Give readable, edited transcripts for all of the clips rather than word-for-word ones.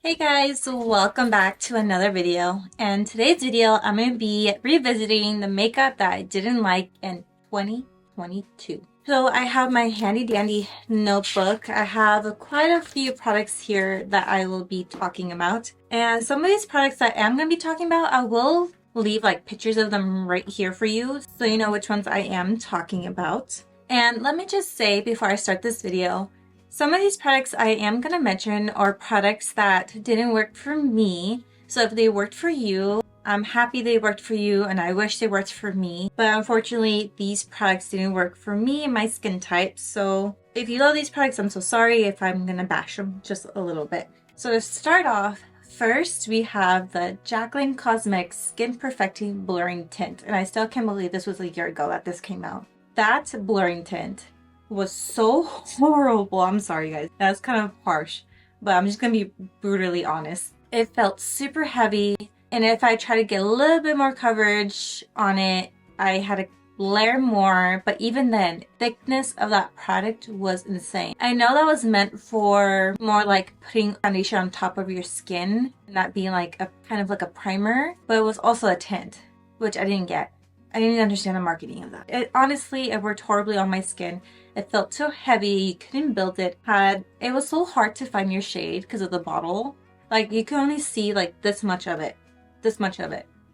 Hey guys, welcome back to another video. And today's video, I'm going to be revisiting the makeup that I didn't like in 2022. So I have my handy dandy notebook. I have quite a few products here that I will be talking about. And some of these products that I'm going to be talking about, I will leave like pictures of them right here for you so you know which ones I am talking about. And let me just say before I start this video, some of these products I am going to mention are products that didn't work for me. So if they worked for you, I'm happy they worked for you and I wish they worked for me. But unfortunately, these products didn't work for me and my skin type. So if you love these products, I'm so sorry if I'm going to bash them just a little bit. So to start off, first we have the Jaclyn Cosmetics Skin Perfecting Blurring Tint. And I still can't believe this was a year ago that this came out. That blurring tint was so horrible. I'm sorry guys, that's kind of harsh, but I'm just gonna be brutally honest. It felt super heavy, and if I try to get a little bit more coverage on it, I had to layer more, but even then, thickness of that product was insane. I know that was meant for more like putting foundation on top of your skin, not being like a kind of like a primer, but it was also a tint, which I didn't get. I didn't understand the marketing of that. Honestly, it worked horribly on my skin. It felt so heavy, you couldn't build it. It was so hard to find your shade because of the bottle. Like you could only see like this much of it.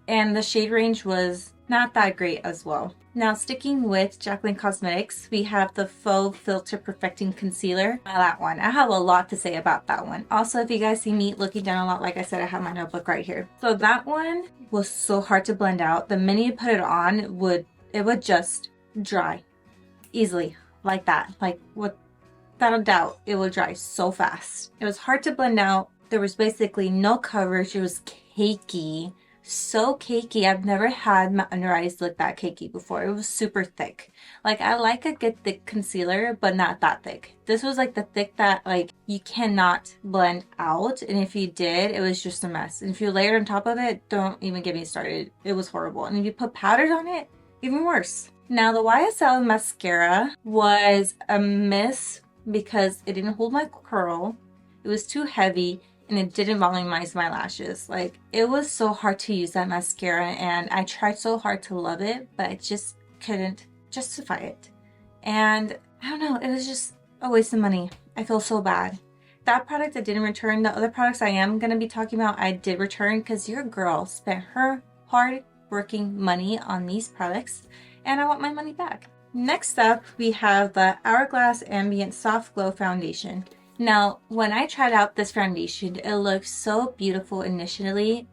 And the shade range was not that great as well. Now sticking with Jaclyn Cosmetics, we have the Faux Filter Perfecting Concealer. That one, I have a lot to say about that one. Also, if you guys see me looking down a lot, like I said, I have my notebook right here. So that one was so hard to blend out. The minute you put it on, it would just dry easily like that. Like without a doubt, it would dry so fast. It was hard to blend out. There was basically no coverage. It was cakey. So cakey. I've never had my under eyes look that cakey before. It was super thick. Like I like a good thick concealer, but not that thick. This was like the thick that like you cannot blend out, and if you did, it was just a mess. And if you layered on top of it, don't even get me started. It was horrible. And if you put powders on it, even worse. Now the YSL mascara was a miss because it didn't hold my curl. It was too heavy. And it didn't volumize my lashes. Like it was so hard to use that mascara, and I tried so hard to love it, but I just couldn't justify it. And I don't know, it was just a waste of money. I feel so bad. That product I didn't return. The other products I am going to be talking about I did return because your girl spent her hard working money on these products and I want my money back. Next up we have the Hourglass Ambient Soft Glow Foundation. Now, when I tried out this foundation, it looked so beautiful initially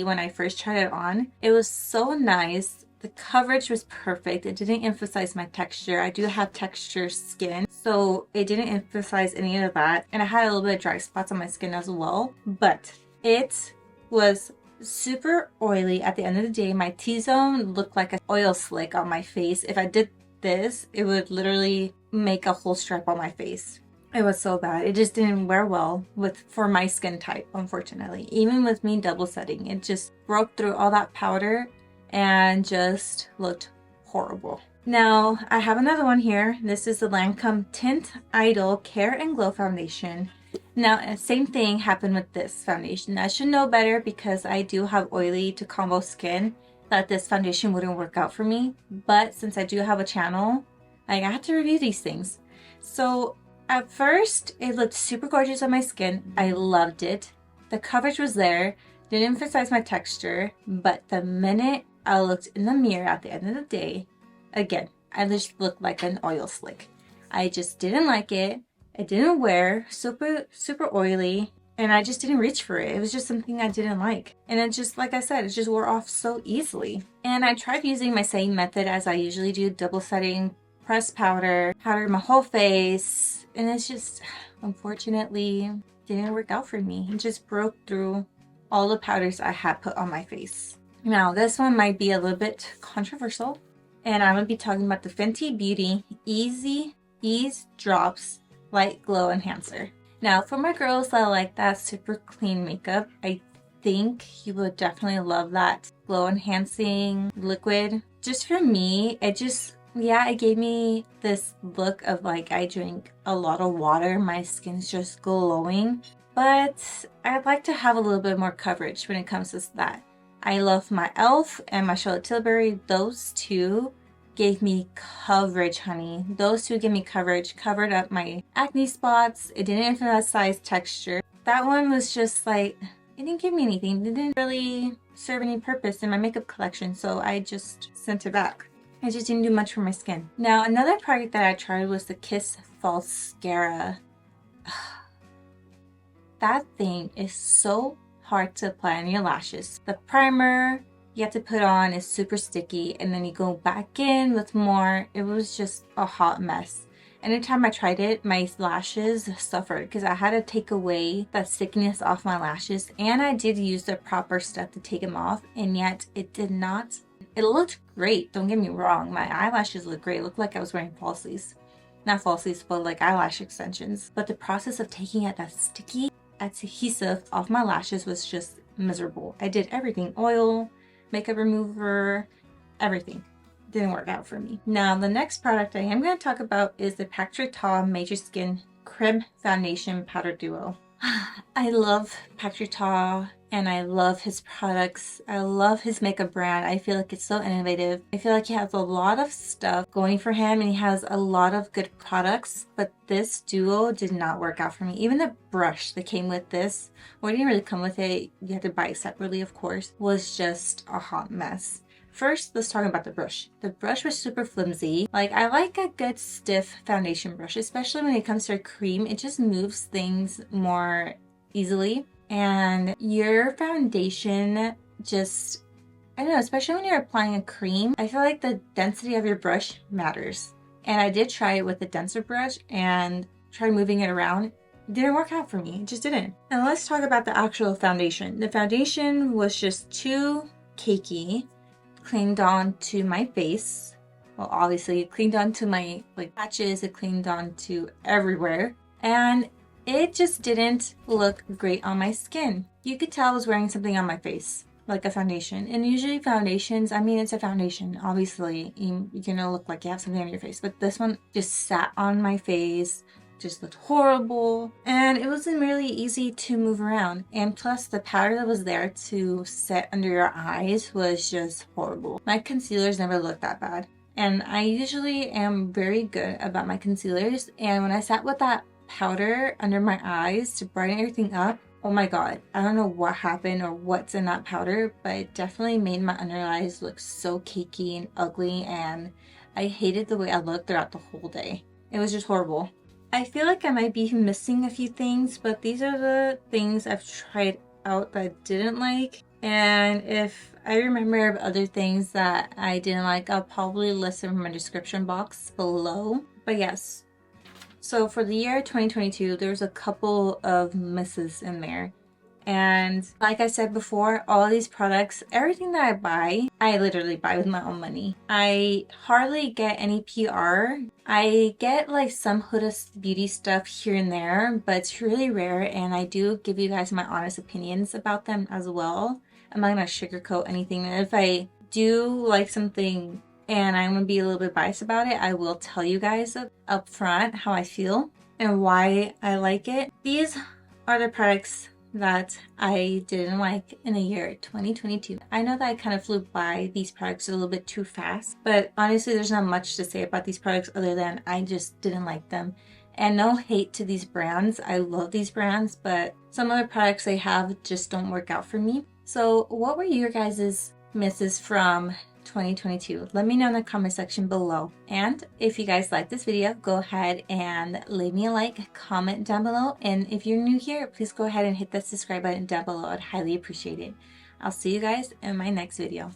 when I first tried it on. It was so nice. The coverage was perfect. It didn't emphasize my texture. I do have texture skin, so it didn't emphasize any of that. And I had a little bit of dry spots on my skin as well, but it was super oily. At the end of the day, my T-zone looked like an oil slick on my face. If I did this, it would literally make a whole stripe on my face. It was so bad. It just didn't wear well for my skin type, unfortunately. Even with me double setting, it just broke through all that powder and just looked horrible. Now, I have another one here. This is the Lancome Tint Idol Care and Glow Foundation. Now, same thing happened with this foundation. I should know better because I do have oily to combo skin, that this foundation wouldn't work out for me. But since I do have a channel, I had to review these things. So at first, it looked super gorgeous on my skin. I loved it. The coverage was there. Didn't emphasize my texture. But the minute I looked in the mirror at the end of the day, again, I just looked like an oil slick. I just didn't like it. It didn't wear. Super oily. And I just didn't reach for it. It was just something I didn't like. And it just, like I said, it just wore off so easily. And I tried using my same method as I usually do. Double setting, pressed powder my whole face. And it's just, unfortunately, didn't work out for me. It just broke through all the powders I had put on my face. Now, this one might be a little bit controversial. And I'm going to be talking about the Fenty Beauty Ease Drops Light Glow Enhancer. Now, for my girls that like that super clean makeup, I think you would definitely love that glow enhancing liquid. Just for me, it gave me this look of like I drink a lot of water. My skin's just glowing. but I'd like to have a little bit more coverage when it comes to that. I love my e.l.f. and my Charlotte Tilbury. Those two gave me coverage, honey. Those two gave me coverage, covered up my acne spots. It didn't emphasize texture. That one was just like, it didn't give me anything. It didn't really serve any purpose in my makeup collection, so I just sent it back. It just didn't do much for my skin. Now, another product that I tried was the Kiss Falscara. That thing is so hard to apply on your lashes. The primer you have to put on is super sticky, and then you go back in with more. It was just a hot mess. Anytime I tried it, my lashes suffered because I had to take away that stickiness off my lashes, and I did use the proper stuff to take them off, and yet it did not. It looked great, don't get me wrong. My eyelashes looked great. It looked like I was wearing falsies. Not falsies, but like eyelash extensions. But the process of taking out that sticky adhesive off my lashes was just miserable. I did everything, oil, makeup remover, everything. Didn't work out for me. Now, the next product I am going to talk about is the Patrick Ta Major Skin Creme Foundation Powder Duo. I love Patrick Ta and I love his products. I love his makeup brand. I feel like it's so innovative. I feel like he has a lot of stuff going for him and he has a lot of good products, but this duo did not work out for me. Even the brush that came with this, or it didn't really come with it, you had to buy it separately of course, was just a hot mess. First, let's talk about the brush. The brush was super flimsy. Like, I like a good stiff foundation brush, especially when it comes to a cream. It just moves things more easily. And your foundation just, I don't know, especially when you're applying a cream, I feel like the density of your brush matters. And I did try it with a denser brush and try moving it around. It didn't work out for me. It just didn't. And let's talk about the actual foundation. The foundation was just too cakey. Clinged on to my face. Well, obviously it clinged on to my patches, it clinged on to everywhere, and it just didn't look great on my skin. You could tell I was wearing something on my face, like a foundation. And usually foundations, I mean, it's a foundation, obviously you're gonna look like you have something on your face, but this one just sat on my face, just looked horrible, and it wasn't really easy to move around. And plus the powder that was there to set under your eyes was just horrible. My concealers never looked that bad, and I usually am very good about my concealers, and when I sat with that powder under my eyes to brighten everything up, oh my god, I don't know what happened or what's in that powder, but it definitely made my under eyes look so cakey and ugly, and I hated the way I looked throughout the whole day. It was just horrible. I feel like I might be missing a few things, but these are the things I've tried out that I didn't like. And if I remember of other things that I didn't like, I'll probably list them in my description box below. But yes, so for the year 2022, there's a couple of misses in there. And like I said before, all these products, everything that I buy, I literally buy with my own money. I hardly get any PR. I get like some Huda Beauty stuff here and there, but it's really rare, and I do give you guys my honest opinions about them as well. I'm not gonna sugarcoat anything, and if I do like something and I'm gonna be a little bit biased about it, I will tell you guys up front how I feel and why I like it. These are the products that I didn't like in the year 2022. I know that I kind of flew by these products a little bit too fast, but honestly there's not much to say about these products other than I just didn't like them. And no hate to these brands, I love these brands, but some of the products they have just don't work out for me. So what were your guys' misses from 2022? Let me know in the comment section below. And if you guys like this video, go ahead and leave me a like, comment down below, and if you're new here, please go ahead and hit that subscribe button down below. I'd highly appreciate it. I'll see you guys in my next video.